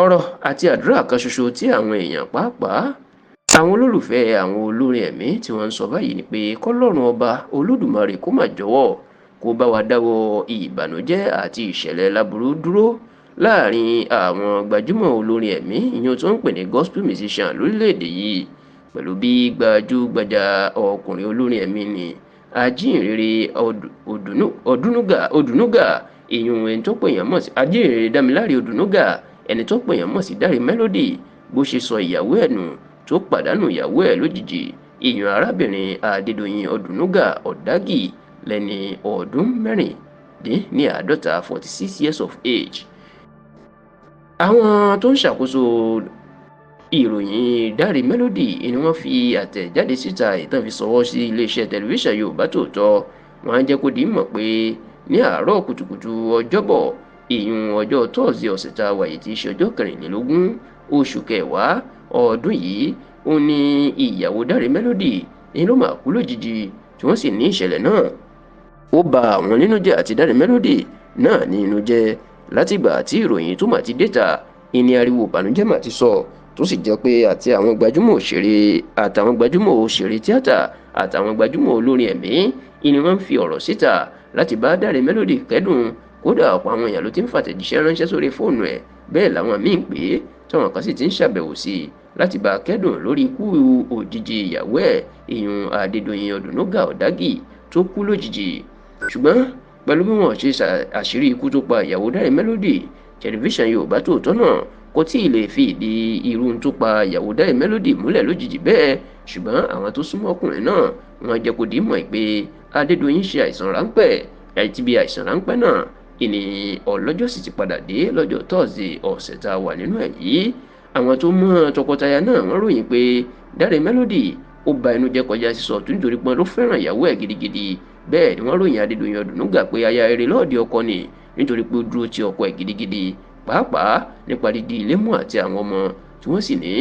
ọ̀rọ̀ àti àdúrà kan ṣoṣo tí àwọn èèyàn pàápàá àwọn olólùfẹ́ àwọn olórin ẹ̀mí tí wọ́n ń sọ báyìí ni pé kọ́lọ́run ọba olódùmarè kó má jọ̀wọ́ kó bá wa dáwọ́ ìbànújẹ́ àti ìṣẹ̀lẹ̀ láburú dúró láàrin àwọn gbajúmọ̀ olórin ẹ̀mí ìyẹn tó ń pè ní gospel musician lórílẹ̀‐èdè yìí pẹ̀lú bí gbajúgbajà ọkùnrin olórin ẹ̀mí ni ajínrere Odùnúgà ìyún ẹni tó pèèyàn mọ̀ sí ajínrere Dámiláre Odùnúgà ẹni tó pèèyàn mọ̀ sí Dáre Melody bó ṣe sọ ìyàwó ẹ̀ nù tó pàdánù ìyàwó ẹ̀ lójijì ìyún arábìnrin Adédoyin Odùnúgà Ọ̀dágì lẹ́ni ọdún mẹ́rìndínláàádọ́ta 46 years of age. àwọn tó ń ṣàkóso ìròyìn Dáre Melody ni wọ́n fi àtẹ̀jáde síta ìtàn fi ṣọwọ́ sí iléeṣẹ́ tẹlifíṣàn Yorùbá Tòótọ́. wọ́n á jẹ́ kó di mọ̀ pé ní àárọ̀ kùtùkùtù ọjọ́bọ̀ ìyún ọjọ́ tọ́ọ̀sì ọ̀sẹ̀ tá a wà yìí tí í ṣe ọjọ́ 24 oṣù kẹwàá ọdún yìí ó ní ìyàwó Dáre Melody ní ló máa kú lójijì tí wọ́n sì ní ìṣẹ̀lẹ̀ náà ó bà àwọn nínú jẹ́ àti Dáre Melody náà ní inú jẹ́ látìgbà tí ìròyìn tó mà ti déta ìní ariwo ìbànújẹ́ mà ti sọ tó sì jẹ́ pé àti àwọn gbajúmọ̀ òṣèré àtàwọn gbajúmọ̀ òṣèré tíátà àtàwọn gbajúmọ̀ olórin ẹ̀mí ìní wọ́n ń fi ọ̀rọ̀ síta láti bá Dáre Melody kẹ́dùn kódà ọ̀pọ̀ àwọn èèyàn ló ti ń fàtẹ̀jíṣẹ́ ránṣẹ́ sórí fóònù ẹ̀ bẹ́ẹ̀ làwọn míín pé táwọn kan sì ti ń ṣàbẹ̀wò sí i láti bá a kẹ́dùn lórí ikú òjijì ìyàwó ẹ̀ ìyún Adédoyin Odùnúgà Ọ̀dágì tó kú lójijì. ṣùgbọ́n pẹ̀lú bí wọ́n ṣe àṣírí ikú tó pa ìyàwó Dáre Melody tẹlifíṣàn Yorùbá Tòótọ́ náà kò tí ì lè fi ìdí irú tó pa ìyàwó Dáre Melody múlẹ̀ lójijì bẹ́ẹ̀ ṣùgbọ́n àwọn tó súnmọ́ ọkùnrin náà wọ́n jẹ́ kó dìímọ̀ pé Adédoyin ṣe àìsàn ráńpẹ́ àti bí àìsàn ráńpẹ́ náà ìní ọlọ́jọ́ sì ti padà dé lọ́jọ́ tọ́sídẹ̀ẹ́ ọ̀sẹ̀ tá a wà nínú ẹ̀ yìí. àwọn tó mọ̀ tọkọtaya náà wọ́n ròyìn pé Dáre Melody ó ba inú jẹ́ kọjá sísọ tó nítorí pé ló fẹ́ràn ìyàwó ẹ̀ gidigidi bẹ́ẹ̀ ni wọ́n ròyìn Adédoyin Odùnúgà pé aya rere lọ́ọ̀dẹ ọkọ ni nítorí pé ó dúró ti ọkọ ẹ̀ gidigidi pàápàá nípa dídí ilé mú àti àwọn ọmọ tí wọ́n sì ní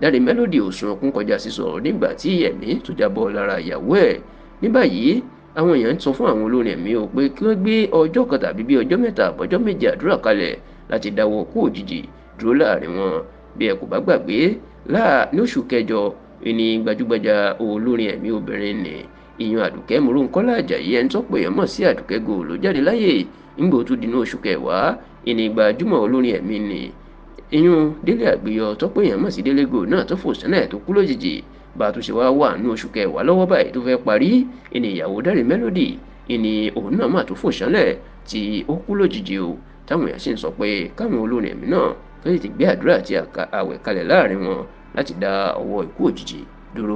Dáre Melody ò sun ọkún kọjá sísọ nígbà tí ẹ̀mí tó jábọ́ lára ìyàwó ẹ̀. ní báyìí àwọn èèyàn ń sọ fún àwọn olórin ẹ̀mí o pé kí wọ́n gbé ọjọ́ kan tàbí bí ọjọ́ mẹ́ta àbọ̀jọ́ méje àdúrà kalẹ̀ láti dáwọ́ kú òjijì dúró láàrin wọn. bí ẹ kò bá gbàgbé ní oṣù kẹjọ ní gbajúgbajà olórin ẹ̀mí obìnrin nì ìyún Àdùkẹ́ Mòrónkọ́lá Àjàyí ẹni tó pè é mọ̀ sí Àdùkẹ́ Gold ló jáde láyè ńgbò tó dínú oṣù kẹwàá ìní gbajúmọ̀ olórin ẹ̀mí nì ìyún Délé Àgbéyọ tó pè é mọ̀ sí Délé Gold náà tó fò sẹ́nà tó kú lójijì bá a tún ṣe wá wà ní oṣù kẹwàá lọ́wọ́ báyìí tó fẹ́ parí ìní ìyàwó Dáre Melody ìní òun náà mà tó fò sánlẹ̀ tí ó kú lójijì o táwọn èèyàn sì ń sọ pé káwọn olórin ẹ̀mí náà tó sì ti gbé àdúrà àti àwẹ̀ kalẹ̀ láàrin wọn láti dá ọwọ́ ikú òjijì dúró.